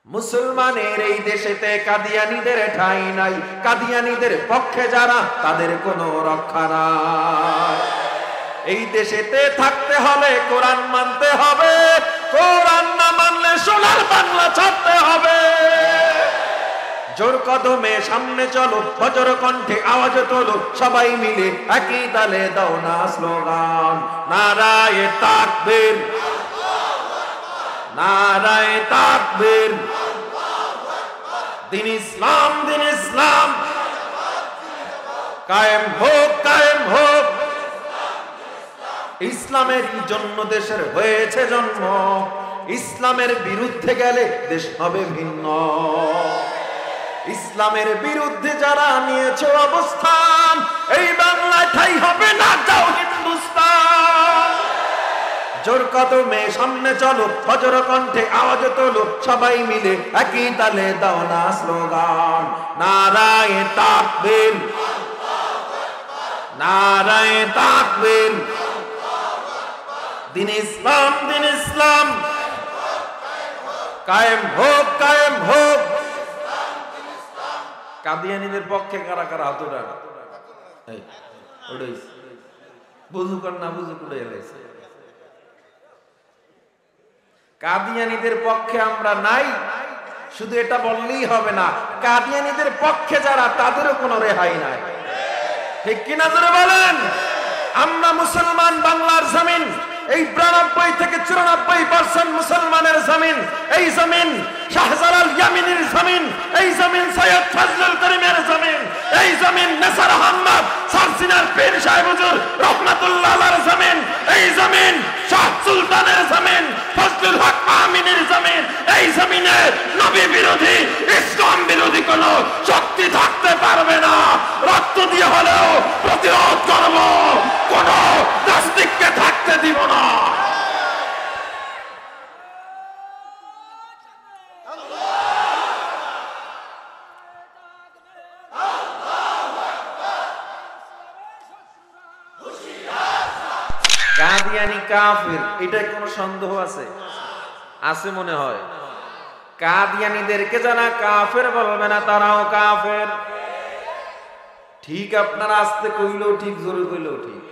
মুসলমানের এই দেশেতে কাদিয়ানীদের ঠাঁই নাই, কাদিয়ানীদের পক্ষে যারা তাদের কোনো রক্ষা নাই। এই দেশেতে থাকতে হলে কোরআন মানতে হবে, কোরআন না মানলে সোনার বাংলা ছাড়তে হবে। জোর কদমে সামনে চলো, বজ্র কণ্ঠে আওয়াজ তোলো, সবাই মিলে একই তালে দাও না স্লোগান, নারায়ে তাকবীর, নারায়ে তাকবীর, দিন ইসলাম, দিন ইসলাম কায়েম হোক, কায়েম হোক। ইসলামের জন্য দেশের হয়েছে জন্ম, ইসলামের বিরুদ্ধে গেলে দেশ হবে ভিন্ন। ইসলামের বিরুদ্ধে যারা নিয়েছে অবস্থান, এই বাংলায় ঠাঁই হবে না, যাও হিন্দুস্তান। জোর কদমে সামনে চলো, বজ্র কণ্ঠে আওয়াজ তোলো, সবাই মিলে একই তালে দাও না স্লোগান, নারায়ে তাকবীর, নারায়ে তাকবীর, দিন ইসলাম, দিন ইসলাম কায়েম হোক, কায়েম হোক। কাদিয়ানীদের পক্ষে কারা কারা হাত উঠান, বুঝুক আর না বুঝুক উঠে গেছে। কাদিয়ানীদের পক্ষে আমরা নাই, শুধু এটা বললেই হবে না, কাদিয়ানীদের পক্ষে যারা তাদেরও কোনো রেহাই নাই, ঠিক কিনা জোরে বলেন। আমরা মুসলমান, বাংলার জমিন এই 92 থেকে 94% মুসলমানের জমিন। এই জমিন শাহজালাল ইয়ামিনীর জমিন, এই জমিন সৈয়দ ফজলুল করিমের জমিন, এই জমিন নেসার আহমদ সারসিনার পীর সাহেব হুজুর রহমাতুল্লাহ আলাইহির জমিন, এই জমিন শাহ সুলতানের জমিন, ফজলুল হক আমিনের জমিন। এই জমিনে নবী বিরোধী, ইসলাম বিরোধী কোন শক্তি থাকতে পারবে না। রক্ত দিয়ে হলেও প্রতিরোধ করব, কোন নাস্তিককে থাকতে দিব না। কাদিয়ানী কাফির, এটাই কোনো সন্দেহ আছে? আছে মনে হয়। কাদিয়ানীদেরকে যারা কাফের বলবে না, তারাও কাফের। ঠিক আপনারা আস্তে কইলেও ঠিক, জোরে কইলেও ঠিক।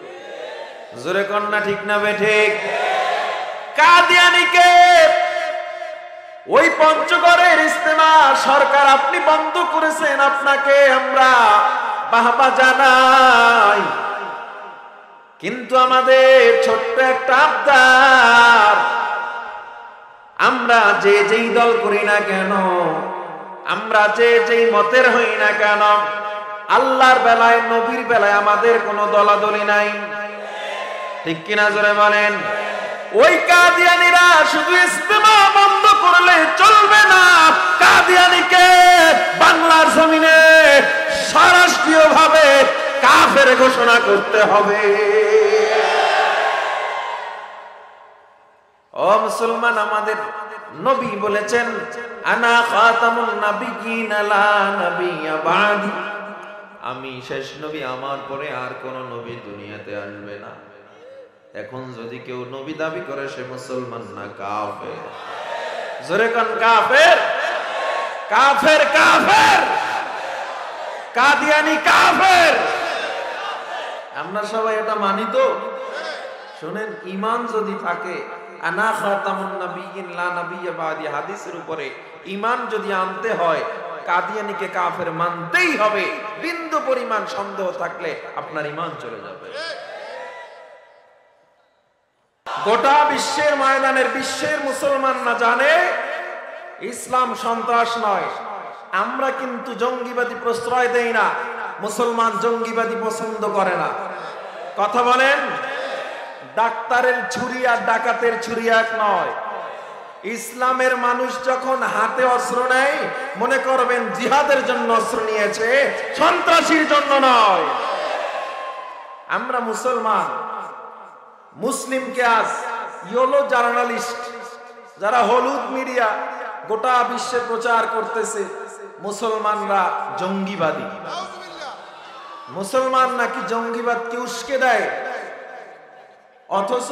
জোরে কন্যা ঠিক না বে ঠিক? কাদিয়ানীকে ওই পঞ্চগড়ের ইস্তেমা সরকার আপনি বন্ধ করেছেন, আপনাকে আমরা বাহবা জানাই। কিন্তু আমাদের ছোট্ট একটা আবদার, আমরা যে যেই দল করি না কেন, আমরা যে যেই মতের হই না কেন, আল্লাহর বেলায়, নবীর বেলায় আমাদের কোনো দলাদলি নাই, ঠিক কিনা জোরে বলেন। ওই কাদিয়ানীরা শুধু ইস্তেমা বন্ধ করলে চলবে না, কাদিয়ানীকে বাংলার জমিনে সরাসরিভাবে কাফের ঘোষণা করতে হবে। ও মুসলমান, আমাদের নবী বলেছেন, আনা খাতামুন নাবিয়্যিন লা নাবিয়্যা বাদি, আমি শেষ নবী, আমার পরে আর কোন নবী দুনিয়াতে আসবে না। এখন যদি কেউ নবী দাবি করে, সে মুসলমান না কাফের। জোরে কোন কাফের, কাফের, কাফের, কাদিয়ানী কাফের। আমরা সবাই এটা মানি তো? শুনেন, ঈমান যদি থাকে, আনা খাতামুন নাবিয়্যিন লা নাবিয়্যা বাদি হাদিসের উপরে ঈমান যদি আনতে হয়, কাদিয়ানীকে কাফের মানতেই হবে। বিন্দু পরিমাণ সন্দেহ থাকলে আপনার ঈমান চলে যাবে। গোটা বিশ্বের ময়দানের, বিশ্বের মুসলমান না জানে ইসলাম সন্ত্রাস নয়। আমরা কিন্তু জঙ্গিবাদী প্রশ্রয় দেই না, মুসলমান জঙ্গিবাদী পছন্দ করে না। কথা বলেন। ডাক্তারের ছুরি আর ডাকাতের ছুরি এক নয়। ইসলামের মানুষ যখন হাতে অস্ত্র নেয়, মনে করবেন জিহাদের জন্য অস্ত্র নিয়েছে, সন্ত্রাসীর জন্য নয়। আমরা মুসলমান। মুসলিমকে আজ ইয়েলো জার্নালিস্ট, যারা হলুদ মিডিয়া গোটা বিশ্বে প্রচার করতেছে মুসলমানরা জঙ্গিবাদী, মুসলমান নাকি জঙ্গিবাদকে উস্কে দেয়। অথচ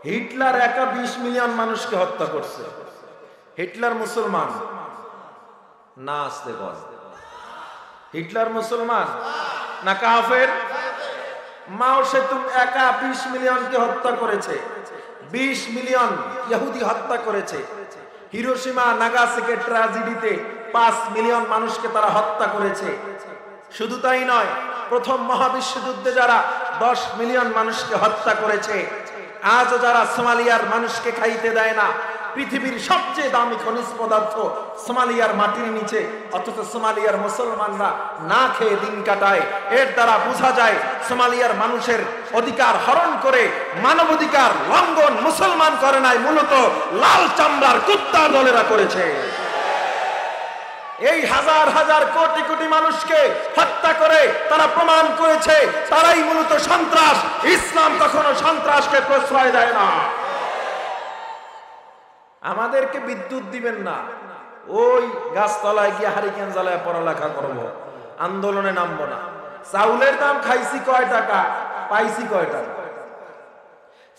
হিটলার একা 20 মিলিয়ন মানুষকে হত্যা করছে। হিটলার মুসলমান না? আসতে বল, হিটলার মুসলমান না কাফের? মাও সেতুং একা 20 মিলিয়নকে হত্যা করেছে, 20 মিলিয়ন ইহুদি হত্যা করেছে। হিরোশিমা নাগাসাকি ট্র্যাজেডিতে 5 মিলিয়ন মানুষকে তারা হত্যা করেছে। শুধু তাই নয়, প্রথম মহাবিশ্বযুদ্ধে যারা 10 মিলিয়ন মানুষকে হত্যা করেছে, আজও যারা সোমালিয়ার মানুষকে খাইতে দেয় না, পৃথিবীর সবচেয়ে দামি খনিজ পদার্থ সোমালিয়ার মাটির নিচে, অথচ সোমালিয়ার মুসলমানরা না খেয়ে দিন কাটায়। এর দ্বারা বোঝা যায় সোমালিয়ার মানুষের অধিকার হরণ করে মানবাধিকার লঙ্ঘন মুসলমান করে নাই, মূলত লাল চামড়ার কুত্তা দলেরা করেছে। এই হাজার হাজার কোটি কোটি মানুষকে হত্যা করে তারা প্রমাণ করেছে তারাই মূলত সন্ত্রাস। ইসলাম কখনো সন্ত্রাসকে প্রশ্রয় দেয় না। আমাদেরকে বিদ্যুৎ দিবেন না, ওই গাছতলায় গিয়ে হারিকেন জ্বালায় পড়ালেখা করবো, আন্দোলনে নামবো না। চাউলের দাম খাইছি কয় টাকা, পাইছি কয় টাকা?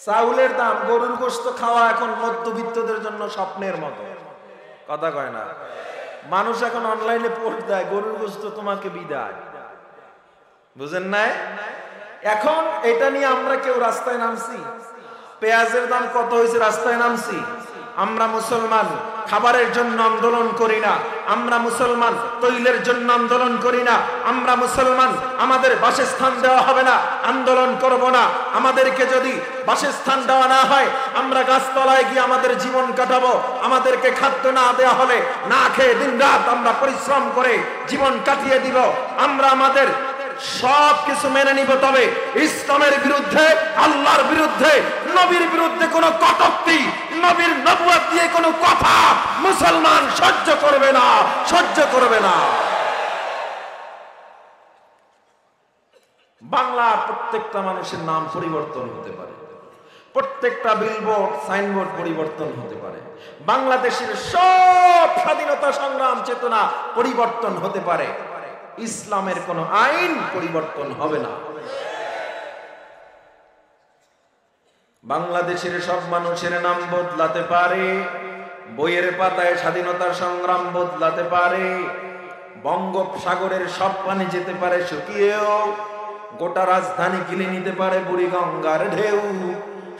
চাউলের দাম, গরুর গোশত খাওয়া এখন মধ্যবিত্তদের জন্য স্বপ্নের মতো, কথা কয় না। মানুষ এখন অনলাইনে পোস্ট দেয়, গরুর গোশত তোমাকে বিদায়, বুঝেন নাই? এখন এটা নিয়ে আমরা কেউ রাস্তায় নামছি? পেঁয়াজের দাম কত হয়েছে, রাস্তায় নামছি? আমরা মুসলমান খাবারের জন্য আন্দোলন করি না, আমরা মুসলমান তৈলের জন্য আন্দোলন করি না, আমরা মুসলমান আমাদের বাসস্থান দেওয়া হবে না আন্দোলন করব না। আমাদেরকে যদি বাসস্থান দেওয়া না হয়, আমরা গাছতলায় গিয়ে আমাদের জীবন কাটাবো। আমাদেরকে খাদ্য না দেওয়া হলে না খেয়ে দিন রাত আমরা পরিশ্রম করে জীবন কাটিয়ে দিব। আমরা আমাদের সব কিছু মেনে নিব, তবে ইসলামের বিরুদ্ধে, আল্লাহর বিরুদ্ধে, নবীর বিরুদ্ধে কোন কটূক্তি, নবীর নবুয়ত দিয়ে কোন কথা মুসলমান সহ্য করবে না, সহ্য করবে না। বাংলার প্রত্যেকটা মানুষের নাম পরিবর্তন হতে পারে, প্রত্যেকটা বিলবোর্ড সাইনবোর্ড পরিবর্তন হতে পারে, বাংলাদেশের সব স্বাধীনতা সংগ্রাম চেতনা পরিবর্তন হতে পারে, ইসলামের কোন আইন পরিবর্তন হবে না। বাংলাদেশের সব মানুষের নাম বদলাতে পারে, বইয়ের পাতায় স্বাধীনতার সংগ্রাম বদলাতে পারে, বঙ্গোপসাগরের সব পানি যেতে পারে শুকিয়েও, গোটা রাজধানী গিলে নিতে পারে বুড়িগঙ্গার ঢেউ,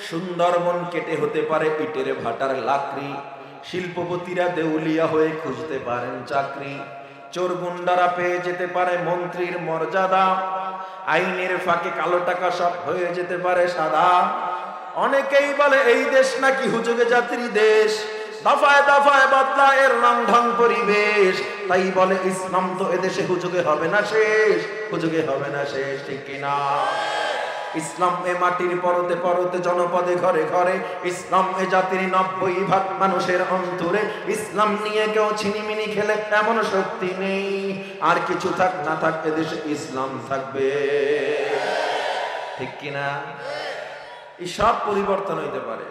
সুন্দরবন কেটে হতে পারে ইটের ভাটার লাকড়ি, শিল্পপতিরা দেউলিয়া হয়ে খুঁজতে পারেন চাকরি, চোর গুন্ডারা পেয়ে যেতে পারে মন্ত্রীর মর্যাদা, আইনের ফাঁকে কালো টাকা সব হয়ে যেতে পারে সাদা। অনেকেই বলে এই দেশ নাকি হুজুগে জাতির দেশ, দফায় দফায় বদলা এর রং ঢং পরিবেশ, তাই বলে ইসলাম তো এদেশে হুজুগে হবে না শেষ, হুজুগে হবে না শেষ, ঠিক কিনা? ইসলাম এ মাটির পরতে পরতে জনপদে ঘরে ঘরে, ইসলাম এ জাতির 90% মানুষের অন্তরে, ইসলাম নিয়ে কেউ ছিনিমিনি খেলে এমন শক্তি নেই, আর কিছু থাক না থাক এদেশে ইসলাম থাকবে, ঠিক কিনা? এই সব পরিবর্তন হইতে পারে।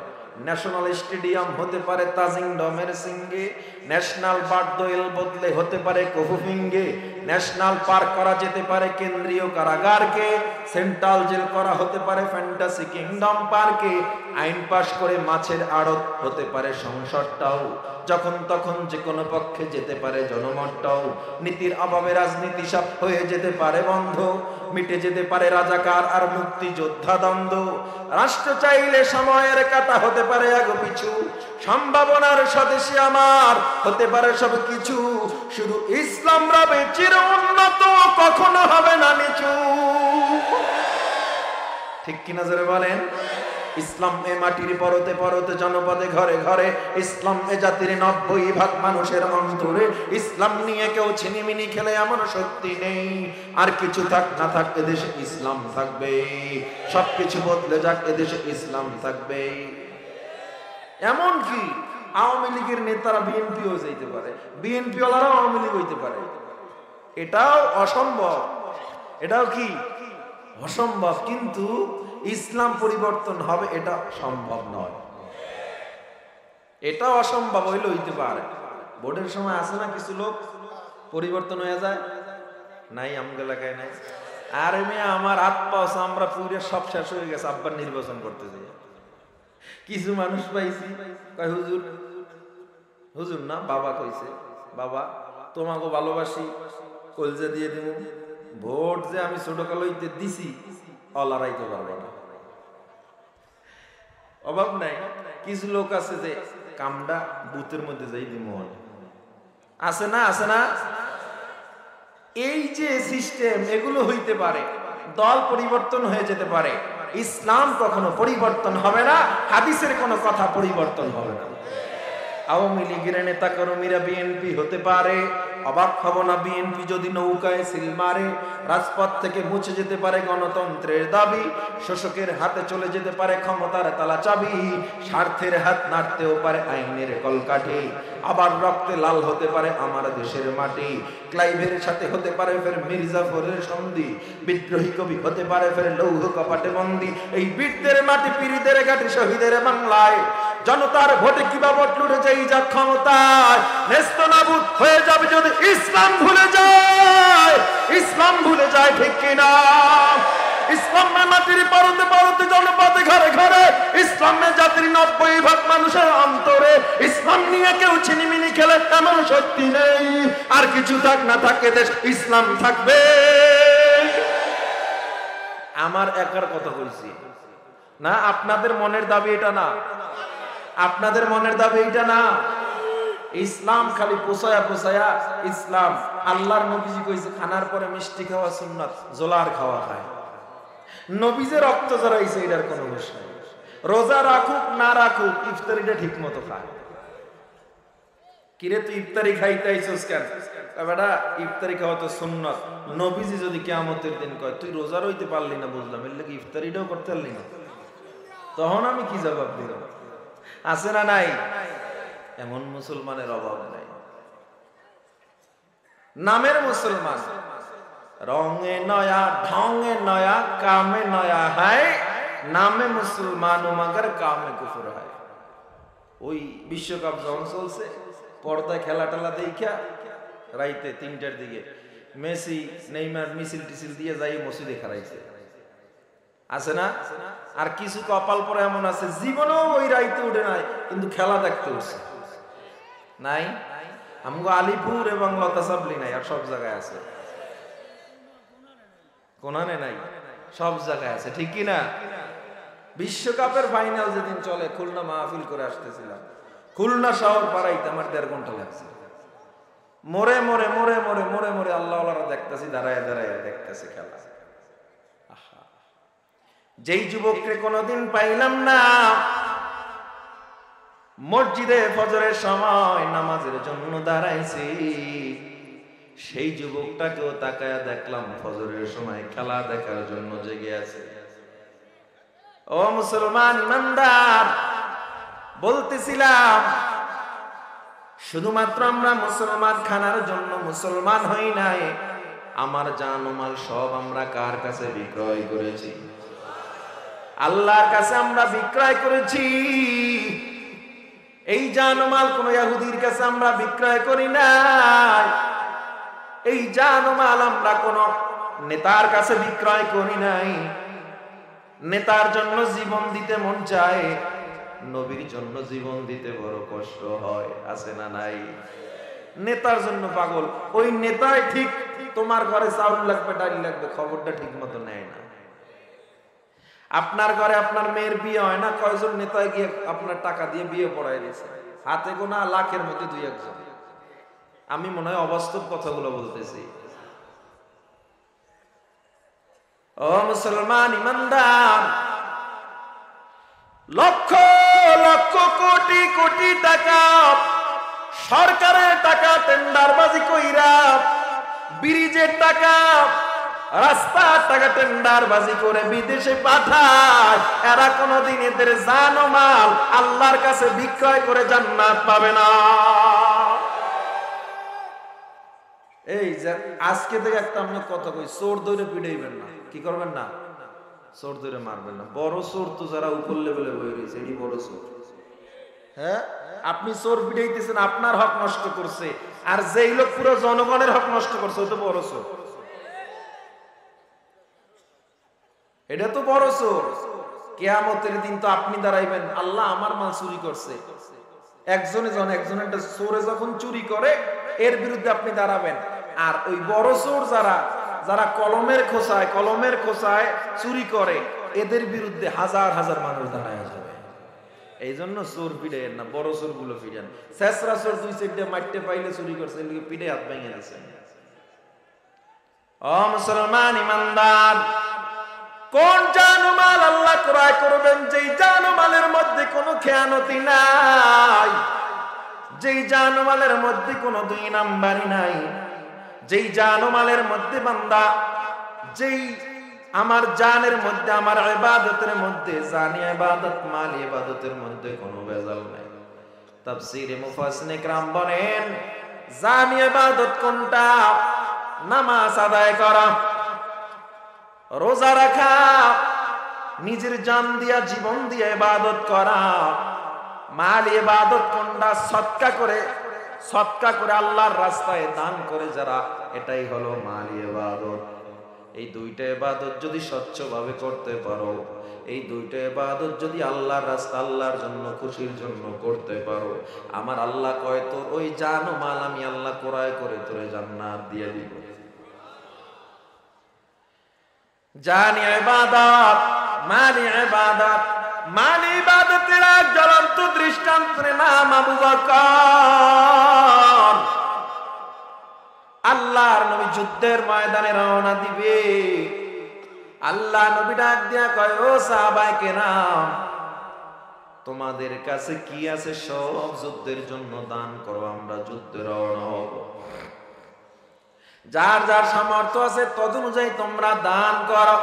ন্যাশনাল স্টেডিয়াম হতে পারে তাজিং ডমের সিঙ্গে, ন্যাশনাল বার্ড দোয়েল বদলে হতে পারে কফুফিঙ্গে, ন্যাশনাল পার্ক করা যেতে পারে কেন্দ্রীয় কারাগারকে, সেন্ট্রাল জেল করা হতে পারে ফ্যান্টাসি কিংডম পার্কে, আইন পাশ করে মাছের আড়ত হতে পারে সংসদটাও, যখন তখন যে কোনো পক্ষে যেতে পারে জনমতটাও, নীতির অভাবে রাজনীতি সব হয়ে যেতে পারে বন্ধ, মিটে যেতে পারে রাজাকার আর মুক্তিযোদ্ধা দ্বন্দ্ব, রাষ্ট্র চাইলে সময়ের কাটা হতে পারে আগো পিছু, সম্ভাবনার স্বদেশী আমার হতে পারে সব কিছু, শুধু ইসলাম রবে চির উন্নত, কখনো হবে না নিচু, ঠিক কিনা জোরে বলেন? ইসলাম এ মাটির পরতে পরতে জনপদে ঘরে ঘরে, ইসলাম এ জাতির 90% মানুষের অন্তরে, ইসলাম নিয়ে কেউ ছিনিমিনি খেলে এমন শক্তি নেই, আর কিছু থাক না থাক এদেশে ইসলাম থাকবে, সবকিছু বদলে যাক এদেশে ইসলাম থাকবে। এমন কি আওয়ামী লীগের নেতারা বিএনপি হয়ে যেতে পারে, বিএনপি ওয়ালারাও আওয়ামী লীগ হইতে পারে, এটাও অসম্ভব, এটাও কি অসম্ভব, কিন্তু ইসলাম পরিবর্তন হবে এটা সম্ভব নয়, এটা অসম্ভব হইলে হইতে পারে। ভোটের সময় আসে না কিছু লোক পরিবর্তন হয়ে যায়, নাই আমগো এলাকায় নাই, আর মেয়ে আমার হাত পাওয়া আমরা পুরে সব শেষ হয়ে গেছে, আব্বার নির্বাচন করতে যাই, কিছু মানুষ পাইছি কয় হুজুর হুজুর না, বাবা কইছে, বাবা তোমাকে ভালোবাসি, কলজা দিয়ে দিব, ভোট যে আমি ছোটকালইতে দিছি অলারাইতে পারবো না। অভাব নাই। কিছু লোক আছে যে কামটা বুথের মধ্যে যাই দিব, আছে না, আছে না? এই যে সিস্টেম, এগুলো হইতে পারে, দল পরিবর্তন হয়ে যেতে পারে, ইসলাম কখনো পরিবর্তন হবে না, হাদিসের কোনো কথা পরিবর্তন হবে না। আওয়ামী লীগের নেতা কর্মীরা বিএনপি হতে পারে, অবাক হব না বিএনপি যদি নৌকায় সিল মারে। রাজপথ থেকে মুছে যেতে পারে গণতন্ত্রের দাবি, শোষকের হাতে চলে যেতে পারে ক্ষমতার তালা চাবি, স্বার্থের হাত নাড়তেও পারে আইনের কলকাঠি, আবার রক্তে লাল হতে পারে আমার দেশের মাটি। ক্লাইভের সাথে হতে পারে ফের মির্জাফরের সন্ধি, বিদ্রোহী কবি হতে পারে ফের লৌহ কপাটে বন্দি। এই বীরদের মাটি, পীরদের ঘাটি, শহীদের বাংলায় জনতার ভোটে কিবা ভোট লুটে যাই যা ক্ষমতায়, নেস্তনাবুদ হয়ে যাবে যদি ইসলাম ভুলে যায়, ইসলাম ভুলে যায়, ঠিক কিনা? ইসলামের মাটির পারতে পারতে জনপদে ঘরে ঘরে, ইসলামের জাতির 90% মানুষের অন্তরে, ইসলাম নিয়ে কেউ ছিনিমিনি খেলে এমন সত্যি নেই। আর কিছু থাক না থাকে দেশ, ইসলাম থাকবে। আমার একার কথা বলছি না, আপনাদের মনের দাবি এটা না, আপনাদের মনের দাবি এটা না। ইসলাম খালি পোষায়া পোষায়া ইসলাম। আল্লাহর নবীজি কইছে খানার পরে মিষ্টি খাওয়া সুন্নাত, জোলার খাওয়া খায়। নবীজে রক্ত জড়াইছে, এটার কোনো হুঁশ নাই। রোজা রাখুক না রাখুক, ইফতারিটা ঠিক মতো খায়। কিরে তুই ইফতারি খাইতে আইছস কেন? বেটা ইফতারি খাওয়া তো সুন্নাত। নবীজি যদি কিয়ামতের দিন কয় তুই রোজা রইতে পারলি না, বুঝলাম, এর লাগি ইফতারিটাও করতে পারলি না, তখন আমি কি জবাব দিব? আছে না নাই? এমন মুসলমানের অভাব নাই। নামের মুসলমান, রঙে নয়া, ঢঙে নয়া, কামে নয়া হয়, নামে মুসলমান মগর কামে কুফর হয়। ওই বিশ্বকাপ যখন চলছে, পর্দায় খেলা টেলা দেখা রাইতে 3টার দিকে মেসি নেইমার মিছিল টিছিল দিয়ে যাই মসজিদে খারাইছে, আছে না? আর কিছু কপাল পরে এমন আছে জীবনেও ওই রাইতে উঠে নাই, কিন্তু খেলা দেখতে উঠছে, নাই? আমগো আলিপুর এবং লতা সাবলি নাই, আর সব জায়গায় আছে। কোনানে নাই, সব জায়গায় আছে, ঠিক কি না? বিশ্বকাপের ফাইনাল যেদিন চলে, খুলনা মাহফিল করে আসতেছিলাম, খুলনা শহর পাড়াইতে আমার 1.5 ঘন্টা লাগছে। মরে মরে মরে মরে মরে মরে আল্লাহওয়ালারা দেখতেছি, দাঁড়ায় দাঁড়ায় দেখতেছে খেলা। যেই যুবককে কোনোদিন পাইলাম না মসজিদে ফজরের সময় নামাজের জন্য দাঁড়াইছি, সেই যুবকটাকেও তাকায়া দেখলাম ফজরের সময় খেলা দেখার জন্য জেগে আছে। ও মুসলমান ইমানদার, বলতেছিলাম শুধুমাত্র আমরা মুসলমান খানার জন্য মুসলমান হই নাই, আমার জান ও মাল সব আমরা কার কাছে বিক্রয় করেছি? আল্লাহর কাছে আমরা বিক্রয় করেছি। এই জান ও মাল কোন ইহুদির কাছে আমরা বিক্রয় করি নাই, এই জান ও মাল আমরা কোন নেতার কাছে বিক্রয় করি নাই। নেতার জন্য জীবন দিতে মন চায়, নবীর জন্য জীবন দিতে বড় কষ্ট হয়, আছে না নাই? নেতার জন্য পাগল, ওই নেতাই ঠিক তোমার ঘরে চাউল লাগবে, ডাল লাগবে, খবরটা ঠিক মতো নেয় না। আপনার ঘরে আপনার মেয়ের বিয়ে হয় না, কয়জন নেতায় গিয়ে আপনার টাকা দিয়ে বিয়ে পড়ায় দিয়েছে? হাতে গোনা লাখের মধ্যে 2-1 জন। আমি মনে হয় অবাস্তব কথাগুলো বলতেছি। ও মুসলমান ইমানদার, লক্ষ লক্ষ কোটি কোটি টাকা সরকারের টাকা টেন্ডারবাজি কইরা, ব্রিজের টাকা, রাস্তার টাকা টেন্ডারবাজি করে বিদেশে পাঠায়, এরা কোনদিন এদের জান ও মাল আল্লাহর কাছে বিক্রয় করে জান্নাত পাবে না। এই যে আজকে থেকে একটা আমরা কথা কই, চোর ধরে পিটাইবেন না। কি করবেন না? চোর ধরে মারবেন না। বড় চোর তো যারা উপর লেভেলে বই রয়েছে, এটি বড় চোর। হ্যাঁ, আপনি চোর পিটাইতেছেন, আপনার হক নষ্ট করছে, আর যেই লোক পুরো জনগণের হক নষ্ট করছে, ওই তো বড় চোর। এটা তো বড় চোর। কিয়ামতের দিন তো আপনি দাঁড়াইবেন, আল্লাহ আমার মাল চুরি করছে, একজনের চোরে যখন চুরি করে এর বিরুদ্ধে আপনি দাঁড়াবেন, আর ওই বড় চোর যারা কলমের খোঁচায় চুরি করে এদের বিরুদ্ধে হাজার হাজার মানুষ দাঁড়ায় যাবে। এই জন্য চোর পিড়েন না, বড় চোর গুলো পিড়েন। শেষরা চোর দুই সাইডে মারতে পাইলে চুরি করছে, পিড়ে হাত ভেঙে গেছে। ও মুসলমান ইমানদার, কোন জানমাল আল্লাহ ক্রয় করবেন যেই জানমালের মধ্যে কোনো খেয়ানতি নাই, যেই জানমালের মধ্যে কোনো দুই নাম্বারি নাই, যেই জানমালের মধ্যে বান্দা, যেই আমার জানের মধ্যে, আমার ইবাদতের মধ্যে, জানি ইবাদত মাল ইবাদতের মধ্যে কোনো ভেজাল নাই। তাফসীরে মুফাসসিরিনে کرام বলেন জানি ইবাদত কোনটা? নামাজ আদায় করা, রোজা রাখা, নিজের জান দিয়া জীবন দিয়া ইবাদত করা। মাল ইবাদত কোনটা? সদকা করে আল্লাহর রাস্তায় দান করে যারা, এটাই হলো মাল ইবাদত। এই দুইটা ইবাদত যদি স্বচ্ছভাবে করতে পারো, এই দুইটা ইবাদত যদি আল্লাহর রাস্তা, আল্লাহর জন্য, খুশির জন্য করতে পারো, আমার আল্লাহ কয় তোর ওই জান ও মাল আমি আল্লাহ ক্রয় করে তোরে জান্নাত দিয়ে দিব। জানি ইবাদত, মালি ইবাদত। মালি ইবাদতের এক জ্বলন্ত দৃষ্টান্তের নাম আবু বকর। আল্লাহর নবী যুদ্ধের ময়দানে রওনা দিবে, আল্লাহ নবী ডাক দিয়া কয় ও সাহাবায়ে কেরাম, তোমাদের কাছে কি আছে সব যুদ্ধের জন্য দান করো, আমরা যুদ্ধে রওনা হব। যার যার সামর্থ্য আছে তদ অনুযায়ী তোমরা দান করো।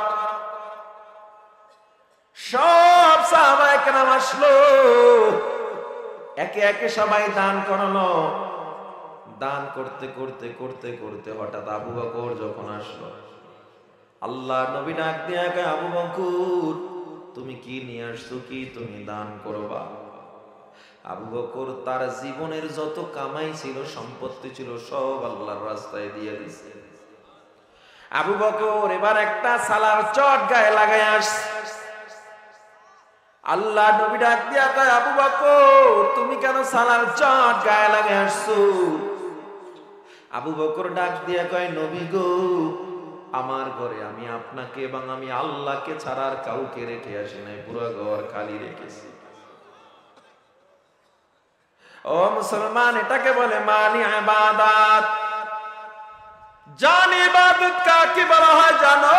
সব সাহাবায়ে কেরাম আসলো, একে একে সবাই দান করলো। দান করতে করতে করতে করতে হঠাৎ আবু বকর যখন আসলো, আল্লাহ নবী ডাক দিয়া কয় আবু বকর তুমি কি নিয়ে আসছো, কি তুমি দান করবা? আবু বকর তার জীবনের যত কামাই ছিল, সম্পত্তি ছিল, সব আল্লাহর রাস্তায় দিয়ে দিছে। আবু বকর এবার একটা সালার চট গায়ে লাগাই আসছে। আল্লাহ নবী ডাক দিয়া কয় আবু বকর তুমি কেন সালার চট গায়ে লাগাই আসছো? আবু বকর ডাক দিয়া কয় নবী গো, আমার ঘরে আমি আপনাকে এবং আমি আল্লাহকে ছাড়ার কাউকে রেখে আসি নাই, পুরো ঘর খালি রেখেছি। ও মুসলমান, এটাকে বলে মানি ইবাদত। জানি ইবাদত কাকে বলা হয় জানো?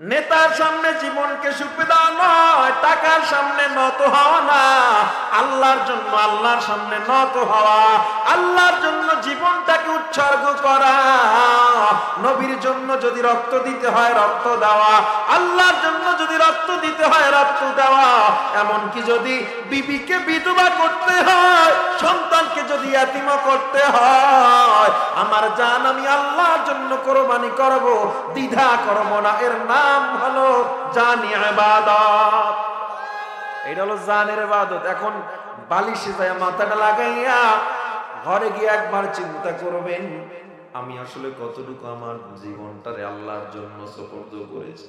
নেতার সামনে জীবনকে সুবিধা নয়, টাকার সামনে নত হওয়া না, আল্লাহর জন্য আল্লাহর সামনে নত হওয়া, আল্লাহর জন্য জীবনটাকে উৎসর্গ করা। নবীর জন্য যদি রক্ত দিতে হয় রক্ত দেওয়া, আল্লাহর জন্য যদি রক্ত দিতে হয় রক্ত দেওয়া, এমনকি যদি বিবিকে বিধবা করতে হয়, সন্তানকে যদি ইয়াতীম করতে হয়, আমার জান আমি আল্লাহর জন্য কোরবানি করব, দ্বিধা করব না। এর নাম হলো জানি ইবাদত। এটা হলো জানের ইবাদত। এখন বালিশে যায় মাথাটা লাগাইয়া ঘরে গিয়ে একবার চিন্তা করবেন, আমি আসলে কতটুকু আমার জীবনটারে আল্লাহর জন্য সুপর্দ করেছি।